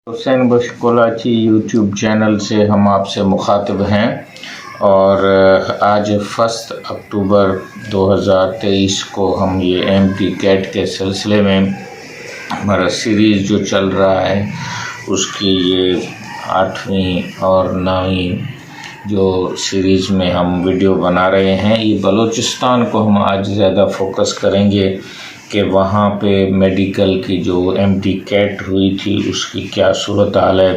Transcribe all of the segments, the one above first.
حسین بخش Kolachi YouTube channel سے ہم آپ سے مخاطب ہیں اور آج 1 اکتوبر 2023 کو ہم یہ ایم پی کیٹ کے سلسلے میں ہمارا سیریز جو چل رہا ہے اس کی یہ 8ویں اور 9ویں جو سیریز میں ہم ویڈیو بنا رہے ہیں۔ یہ بلوچستان کو ہم آج زیادہ فوکس کریں گے کہ وہاں پہ میڈیکل کی جو ایم ٹی کیٹ ہوئی تھی اس کی کیا صورتحال ہے،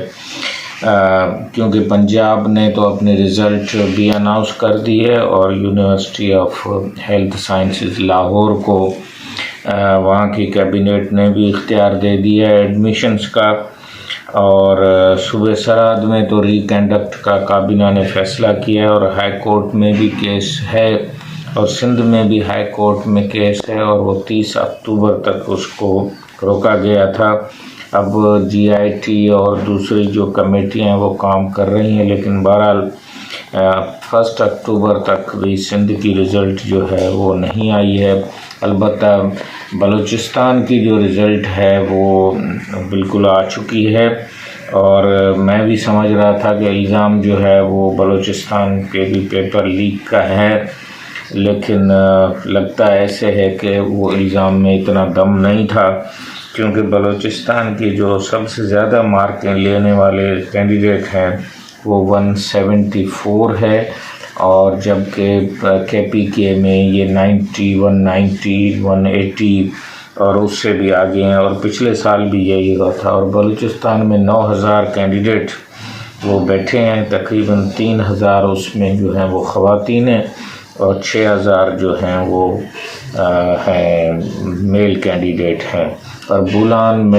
کیونکہ پنجاب نے تو اپنے رزلٹ بھی اناؤنس کر دی ہے اور university of health sciences Lahore کو وہاں کی کیبنٹ نے بھی اختیار دے دیا ہے ایڈمیشنز کا، اور صوبہ سرحد میں تو ری کنڈکٹ کا کابینہ نے فیصلہ کیا ہے اور ہائی کورٹ میں بھی کیس ہے اور سندھ میں بھی ہائی کورٹ میں کیس ہے اور وہ 30 اکتوبر تک اس کو روکا گیا تھا۔ اب جی آئی ٹی اور دوسری جو کمیٹیاں ہیں وہ کام کر رہی ہیں، لیکن بہرحال 1 اکتوبر تک بھی سندھ کی رزلٹ جو ہے وہ نہیں آئی ہے۔ البتہ بلوچستان کی جو رزلٹ ہے وہ بالکل آ چکی ہے، اور میں بھی سمجھ رہا تھا کہ الزام جو ہے وہ بلوچستان کے بھی پیپر لیک کا ہے، لیکن لگتا ایسے ہے کہ وہ الزام میں اتنا دم نہیں تھا، کیونکہ بلوچستان کی جو سب سے زیادہ مارکیں لینے والے کینڈیڈیٹ ہیں وہ 174 ہے، اور جبکہ کے پی کے میں یہ 90 190 180 اور اس سے بھی آگے ہیں، اور پچھلے سال بھی یہی ہوا تھا۔ اور بلوچستان میں 9000 کینڈیڈیٹ وہ بیٹھے ہیں، تقریباً 3000 اس میں جو ہیں وہ خواتین ہیں اور 6000 جو ہیں وہ ہیں میل کینڈیڈیٹ ہیں۔ اور Bolan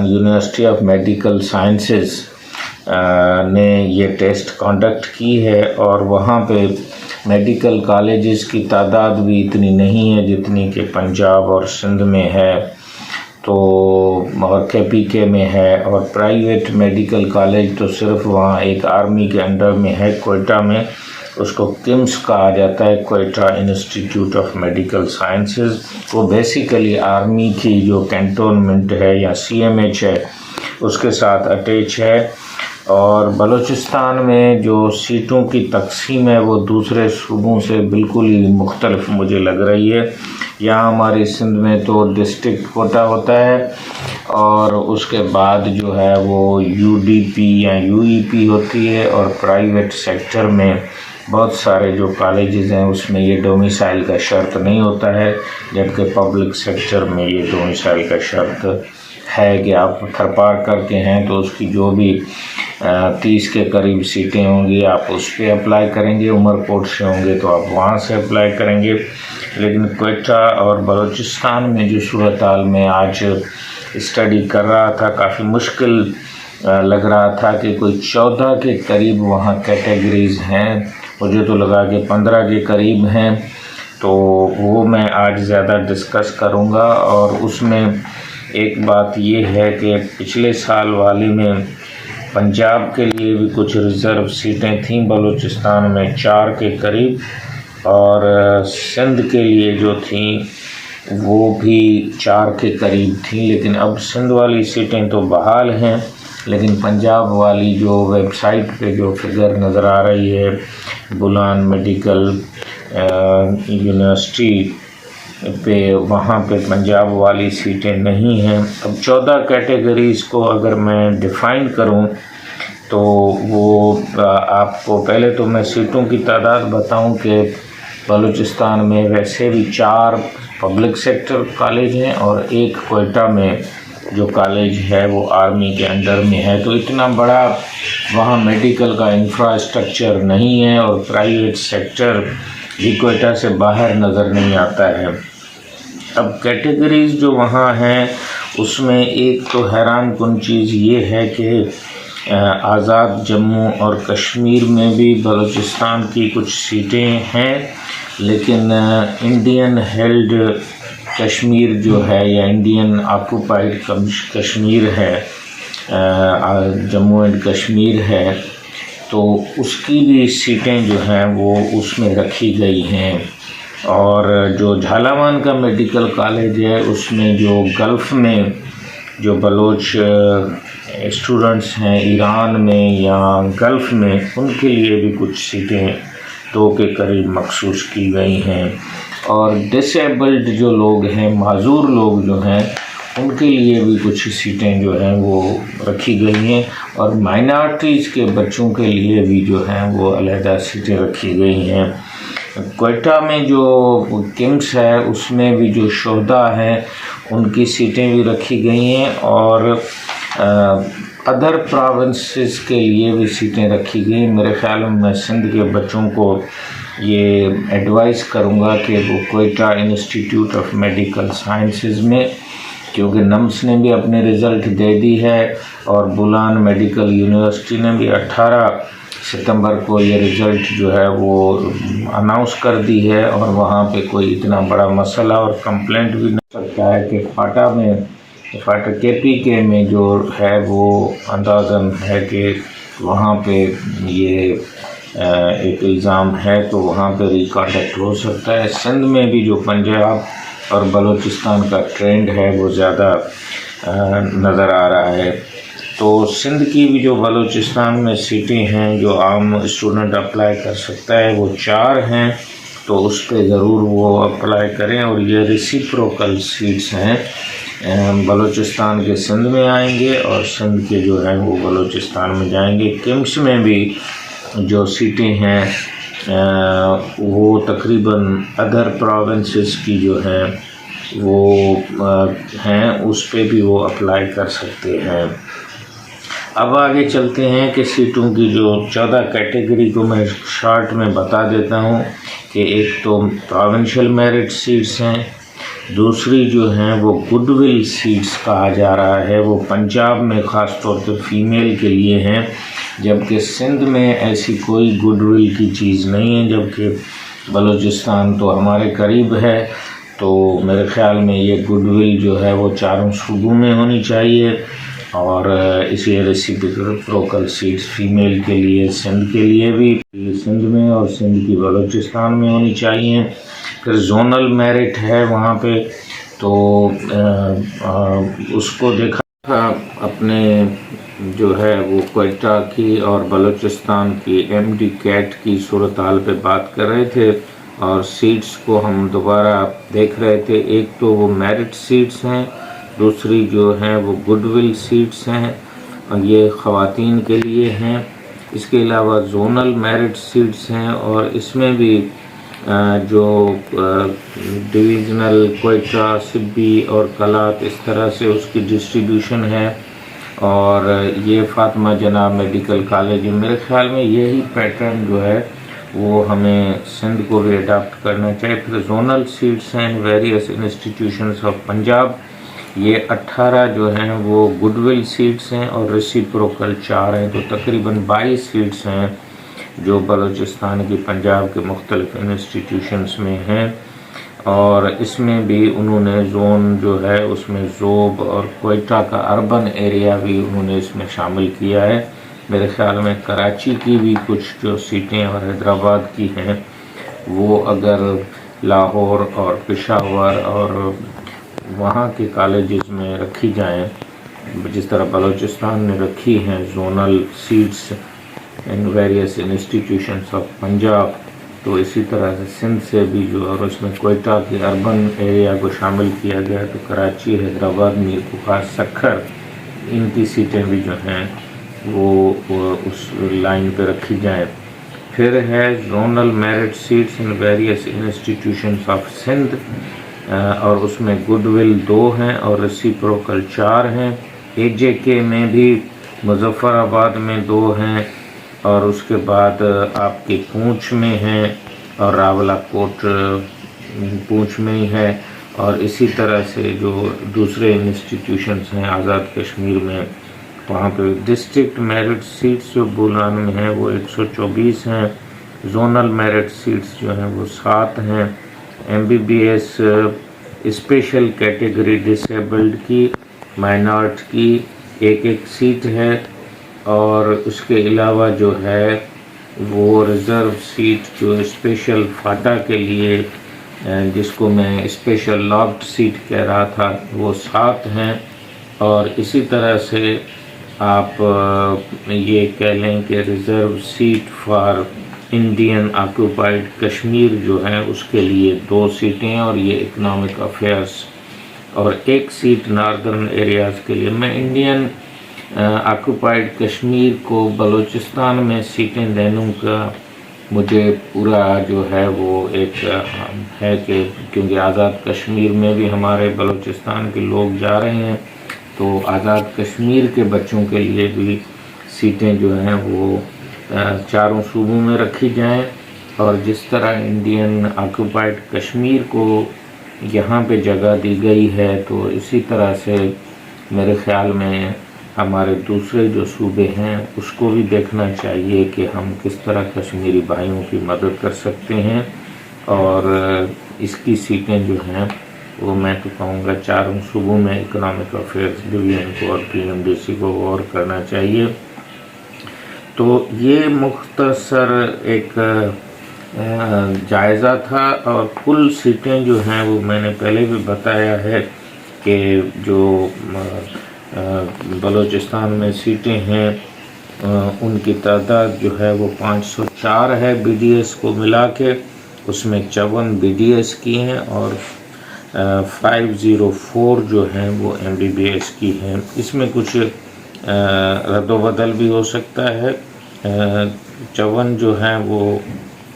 university of medical sciences نے یہ ٹیسٹ کنڈکٹ کی ہے، اور وہاں پہ میڈیکل کالجز کی تعداد بھی اتنی نہیں ہے جتنی کہ پنجاب اور سندھ میں ہے تو اور کے پی کے میں ہے، اور پرائیویٹ میڈیکل کالج تو صرف وہاں ایک آرمی کے انڈر میں ہے کوئٹہ میں، اس کو کمس کہا جاتا ہے، Quetta institute of medical sciences. وہ بیسیکلی آرمی کی جو کینٹونمنٹ ہے یا سی ایم ایچ ہے اس کے ساتھ اٹیچ ہے۔ اور بلوچستان میں جو سیٹوں کی تقسیم ہے وہ دوسرے صوبوں سے بالکل ہی مختلف مجھے لگ رہی ہے۔ یہاں ہماری سندھ میں تو ڈسٹرکٹ کوٹا ہوتا ہے، اور اس کے بعد جو ہے وہ یو ڈی پی یا یو ای پی ہوتی ہے، اور پرائیویٹ سیکٹر میں بہت سارے جو کالجز ہیں اس میں یہ ڈومیسائل کا شرط نہیں ہوتا ہے، جبکہ پبلک سیکٹر میں یہ ڈومیسائل کا شرط ہے کہ آپ تھرپار کر کے ہیں تو اس کی جو بھی 30 کے قریب سیٹیں ہوں گی آپ اس پہ اپلائی کریں گے، عمر کوٹ سے ہوں گے تو آپ وہاں سے اپلائی کریں گے۔ لیکن کوئٹہ اور بلوچستان میں جو صورتحال میں آج اسٹڈی کر رہا تھا کافی مشکل لگ رہا تھا کہ کوئی 14 کے قریب وہاں کیٹیگریز ہیں، مجھے تو لگا کہ 15 کے قریب ہیں، تو وہ میں آج زیادہ ڈسکس کروں گا۔ اور اس میں ایک بات یہ ہے کہ پچھلے سال والی میں پنجاب کے لیے بھی کچھ ریزرو سیٹیں تھیں بلوچستان میں 4 کے قریب، اور سندھ کے لیے جو تھیں وہ بھی 4 کے قریب تھیں، لیکن اب سندھ والی سیٹیں تو بحال ہیں، لیکن پنجاب والی جو ویب سائٹ پہ جو فگر نظر آ رہی ہے بولان میڈیکل یونیورسٹی پہ، وہاں پہ پنجاب والی سیٹیں نہیں ہیں۔ اب 14 کیٹیگریز کو اگر میں ڈیفائن کروں تو وہ آپ کو پہلے تو میں سیٹوں کی تعداد بتاؤں کہ بلوچستان میں ویسے بھی 4 پبلک سیکٹر کالج ہیں اور ایک کوئٹہ میں جو کالج ہے وہ آرمی کے انڈر میں ہے، تو اتنا بڑا وہاں میڈیکل کا انفراسٹرکچر نہیں ہے، اور پرائیویٹ سیکٹر بھی کوئٹہ سے باہر نظر نہیں آتا ہے۔ اب کیٹیگریز جو وہاں ہیں اس میں ایک تو حیران کن چیز یہ ہے کہ آزاد جموں اور کشمیر میں بھی بلوچستان کی کچھ سیٹیں ہیں، لیکن انڈین ہیلڈ کشمیر جو ہے یا انڈین آکوپائڈ کشمیر ہے، جموں اینڈ کشمیر ہے، تو اس کی بھی سیٹیں جو ہیں وہ اس میں رکھی گئی ہیں۔ اور جو جھالاوان کا میڈیکل کالج ہے اس میں جو گلف میں جو بلوچ اسٹوڈنٹس ہیں ایران میں یا گلف میں، ان کے لیے بھی کچھ سیٹیں 2 کے قریب مخصوص کی گئی ہیں، اور ڈسیبلڈ جو لوگ ہیں، معذور لوگ جو ہیں، ان کے لیے بھی کچھ سیٹیں جو ہیں وہ رکھی گئی ہیں، اور مائنارٹیز کے بچوں کے لیے بھی جو ہیں وہ علیحدہ سیٹیں رکھی گئی ہیں۔ کوئٹہ میں جو کنگس ہے اس میں بھی جو شہداء ہیں ان کی سیٹیں بھی رکھی گئی ہیں، اور ادر پراونسز کے لیے بھی سیٹیں رکھی گئی ہیں۔ میرے خیال میں سندھ کے بچوں کو یہ ایڈوائز کروں گا کہ وہ Quetta institute of medical sciences میں، کیونکہ نمس نے بھی اپنے رزلٹ دے دی ہے، اور بولان میڈیکل یونیورسٹی نے بھی 18 ستمبر کو یہ رزلٹ جو ہے وہ اناؤنس کر دی ہے، اور وہاں پہ کوئی اتنا بڑا مسئلہ اور کمپلینٹ بھی نہیں سکتا ہے کہ فاٹا کے پی کے میں جو ہے وہ اندازاً ہے کہ وہاں پہ یہ ایک الزام ہے، تو وہاں پہ ریکانڈکٹ ہو سکتا ہے۔ سندھ میں بھی جو پنجاب اور بلوچستان کا ٹرینڈ ہے وہ زیادہ نظر آ رہا ہے، تو سندھ کی بھی جو بلوچستان میں سیٹیں ہیں جو عام اسٹوڈنٹ اپلائی کر سکتا ہے وہ 4 ہیں، تو اس پہ ضرور وہ اپلائی کریں، اور یہ ریسیپروکل سیٹس ہیں، بلوچستان کے سندھ میں آئیں گے اور سندھ کے جو ہیں وہ بلوچستان میں جائیں گے۔ کمس میں بھی جو سیٹیں ہیں وہ تقریباً ادر پراونسز کی جو ہیں وہ ہیں، اس پہ بھی وہ اپلائی کر سکتے ہیں۔ اب آگے چلتے ہیں کہ سیٹوں کی جو 14 کیٹیگری کو میں شارٹ میں بتا دیتا ہوں کہ ایک تو پروونشل میرٹ سیٹس ہیں، دوسری جو ہیں وہ گڈ ول سیٹس کہا جا رہا ہے، وہ پنجاب میں خاص طور پہ فیمیل کے لیے ہیں، جبکہ سندھ میں ایسی کوئی گڈ ول کی چیز نہیں ہے، جبکہ بلوچستان تو ہمارے قریب ہے، تو میرے خیال میں یہ گڈ ول جو ہے وہ 4 صوبوں میں ہونی چاہیے، اور اسی ریسیپروکل سیٹس فیمیل کے لیے سندھ کے لیے بھی سندھ میں اور سندھ کی بلوچستان میں ہونی چاہیے۔ پھر زونل میرٹ ہے وہاں پہ، تو اس کو دیکھا اپنے جو ہے وہ کوئٹہ کی اور بلوچستان کی ایم ڈی کیٹ کی صورتحال پہ بات کر رہے تھے، اور سیٹس کو ہم دوبارہ دیکھ رہے تھے۔ ایک تو وہ میرٹ سیٹس ہیں، دوسری جو ہیں وہ گڈ ول سیٹس ہیں، اور یہ خواتین کے لیے ہیں۔ اس کے علاوہ زونل میرٹ سیٹس ہیں، اور اس میں بھی جو ڈویژنل کوئٹہ، سبی اور کلات اس طرح سے اس کی ڈسٹریبیوشن ہے، اور یہ فاطمہ جناح میڈیکل کالج، میرے خیال میں یہی پیٹرن جو ہے وہ ہمیں سندھ کو بھی اڈاپٹ کرنا چاہیے۔ پھر زونل سیٹس ہیں ویریس انسٹیٹیوشنز آف پنجاب، یہ 18 جو ہیں وہ گڈ ول سیٹس ہیں، اور ریسیپروکل 4 ہیں، تو تقریباً 22 سیٹس ہیں جو بلوچستان کی پنجاب کے مختلف انسٹیٹیوشنز میں ہیں، اور اس میں بھی انہوں نے زون جو ہے اس میں زوب اور کوئٹہ کا اربن ایریا بھی انہوں نے اس میں شامل کیا ہے۔ میرے خیال میں کراچی کی بھی کچھ جو سیٹیں اور حیدرآباد کی ہیں وہ اگر لاہور اور پشاور اور وہاں کے کالجز میں رکھی جائیں، جس طرح بلوچستان نے رکھی ہیں zonal seats in various institutions of Punjab, تو اسی طرح سے سندھ سے بھی جو اور اس میں کوئٹہ کے اربن ایریا کو شامل کیا گیا، تو کراچی، حیدرآباد، میر بخار، سکھر، ان کی سیٹیں بھی جو ہیں وہ اس لائن پہ رکھی جائیں۔ پھر ہے zonal merit seats in various institutions of Sindh, اور اس میں گڈ ول 2 ہیں اور ریسیپروکل 4 ہیں۔ اے جے کے میں بھی مظفر آباد میں 2 ہیں، اور اس کے بعد آپ کے پونچھ میں ہیں، اور راولہ کوٹ پونچھ میں ہی ہے، اور اسی طرح سے جو دوسرے انسٹیٹیوشنز ہیں آزاد کشمیر میں، وہاں پہ ڈسٹرکٹ میرٹ سیٹس جو بولان میں ہیں وہ 124 ہیں، زونل میرٹ سیٹس جو ہیں وہ 7 ہیں۔ M B B S special category disabled کی، مائنارٹ کی 1 سیٹ ہے، اور اس کے علاوہ جو ہے وہ ریزرو سیٹ جو اسپیشل فاٹا کے لیے، جس کو میں اسپیشل لاکڈ سیٹ کہہ رہا تھا، وہ 7 ہیں۔ اور اسی طرح سے آپ یہ کہہ لیں کہ reserve seat for Indian occupied Kashmir جو ہے اس کے لیے 2 سیٹیں ہیں، اور یہ اکنامک افیئرس، اور 1 سیٹ ناردرن ایریاز کے لیے۔ میں انڈین آکوپائڈ کشمیر کو بلوچستان میں سیٹیں دینے کا مجھے پورا جو ہے وہ ایک ہے کہ کیونکہ آزاد کشمیر میں بھی ہمارے بلوچستان کے لوگ جا رہے ہیں، تو آزاد کشمیر کے بچوں کے لیے بھی سیٹیں جو ہیں وہ 4 صوبوں میں رکھی جائیں، اور جس طرح انڈین آکوپائڈ کشمیر کو یہاں پہ جگہ دی گئی ہے، تو اسی طرح سے میرے خیال میں ہمارے دوسرے جو صوبے ہیں اس کو بھی دیکھنا چاہیے کہ ہم کس طرح کشمیری بھائیوں کی مدد کر سکتے ہیں، اور اس کی سیٹیں جو ہیں وہ میں تو کہوں گا 4 صوبوں میں اکنامک افیئرس ڈویژن کو اور پی ایم ڈی سی کو غور کرنا چاہیے۔ تو یہ مختصر ایک جائزہ تھا، اور کل سیٹیں جو ہیں وہ میں نے پہلے بھی بتایا ہے کہ جو بلوچستان میں سیٹیں ہیں ان کی تعداد جو ہے وہ 504 ہے بی ڈی ایس کو ملا کے، اس میں 54 بی ڈی ایس کی ہیں اور 504 جو ہیں وہ ایم بی بی ایس کی ہیں۔ اس میں کچھ رد و بدل بھی ہو سکتا ہے۔ 54 جو ہیں وہ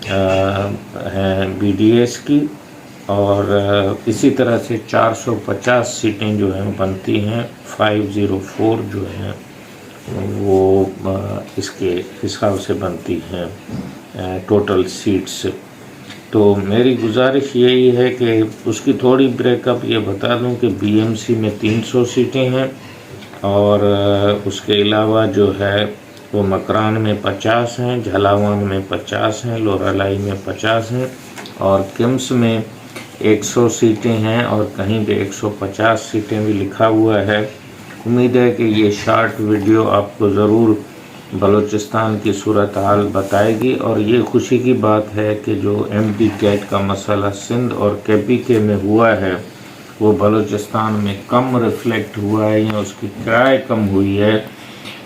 ہیں بی ڈی ایس کی، اور اسی طرح سے 450 سیٹیں جو ہیں بنتی ہیں، 504 جو ہیں وہ اس کے حساب سے بنتی ہیں ٹوٹل سیٹس۔ تو میری گزارش یہی ہے کہ اس کی تھوڑی بریک اپ یہ بتا دوں کہ بی ایم سی میں 300 سیٹیں ہیں، اور اس کے علاوہ جو ہے وہ مکران میں 50 ہیں، جھلاوان میں 50 ہیں، لورالائی میں 50 ہیں، اور کمس میں 100 سیٹیں ہیں، اور کہیں پہ 150 سیٹیں بھی لکھا ہوا ہے۔ امید ہے کہ یہ شارٹ ویڈیو آپ کو ضرور بلوچستان کی صورتحال بتائے گی، اور یہ خوشی کی بات ہے کہ جو ایم ٹی کیٹ کا مسئلہ سندھ اور کے پی کے میں ہوا ہے وہ بلوچستان میں کم ریفلیکٹ ہوا ہے، یا اس کی کرائے کم ہوئی ہے۔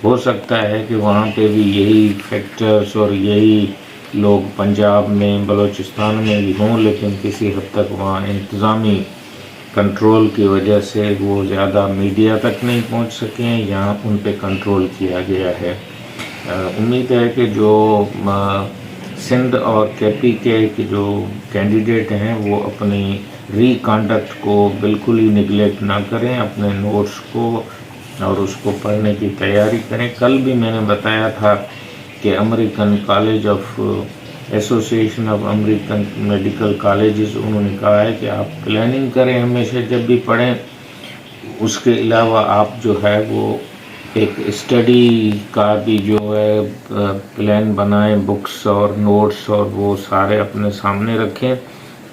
ہو سکتا ہے کہ وہاں پہ بھی یہی فیکٹرز اور یہی لوگ پنجاب میں بلوچستان میں بھی ہوں، لیکن کسی حد تک وہاں انتظامی کنٹرول کی وجہ سے وہ زیادہ میڈیا تک نہیں پہنچ سکے ہیں، یہاں ان پہ کنٹرول کیا گیا ہے۔ امید ہے کہ جو سندھ اور کے پی کے جو کینڈیڈیٹ ہیں وہ اپنی ری کانڈکٹ کو بالکل ہی نگلیکٹ نہ کریں، اپنے نوٹس کو اور اس کو پڑھنے کی تیاری کریں۔ کل بھی میں نے بتایا تھا کہ American college of association of American medical colleges انہوں نے کہا ہے کہ آپ پلاننگ کریں ہمیشہ جب بھی پڑھیں، اس کے علاوہ آپ جو ہے وہ ایک اسٹڈی کا بھی جو ہے پلان بنائیں، بکس اور نوٹس اور وہ سارے اپنے سامنے رکھیں۔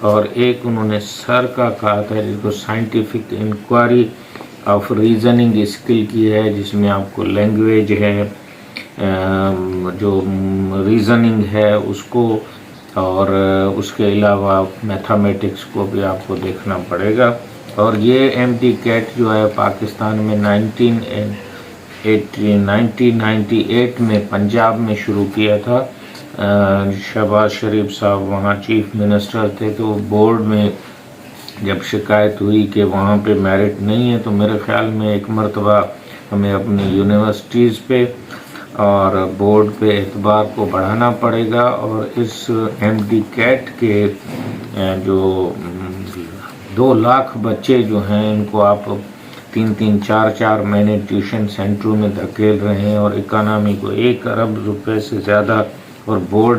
اور ایک انہوں نے سر کا کہا تھا جس کو scientific inquiry of reasoning skill کی ہے، جس میں آپ کو لینگویج ہے، جو ریزننگ ہے اس کو، اور اس کے علاوہ میتھمیٹکس کو بھی آپ کو دیکھنا پڑے گا۔ اور یہ ایم ٹی کیٹ جو ہے پاکستان میں 1998 میں پنجاب میں شروع کیا تھا۔ شہباز شریف صاحب وہاں چیف منسٹر تھے، تو بورڈ میں جب شکایت ہوئی کہ وہاں پہ میرٹ نہیں ہے، تو میرے خیال میں ایک مرتبہ ہمیں اپنی یونیورسٹیز پہ اور بورڈ پہ اعتبار کو بڑھانا پڑے گا، اور اس ایم ڈی کیٹ کے جو 2 لاکھ بچے جو ہیں ان کو آپ 3-3 4-4 مہینے ٹیوشن سینٹروں میں دھکیل رہے ہیں، اور اکانومی کو 1 ارب روپے سے زیادہ، اور بورڈ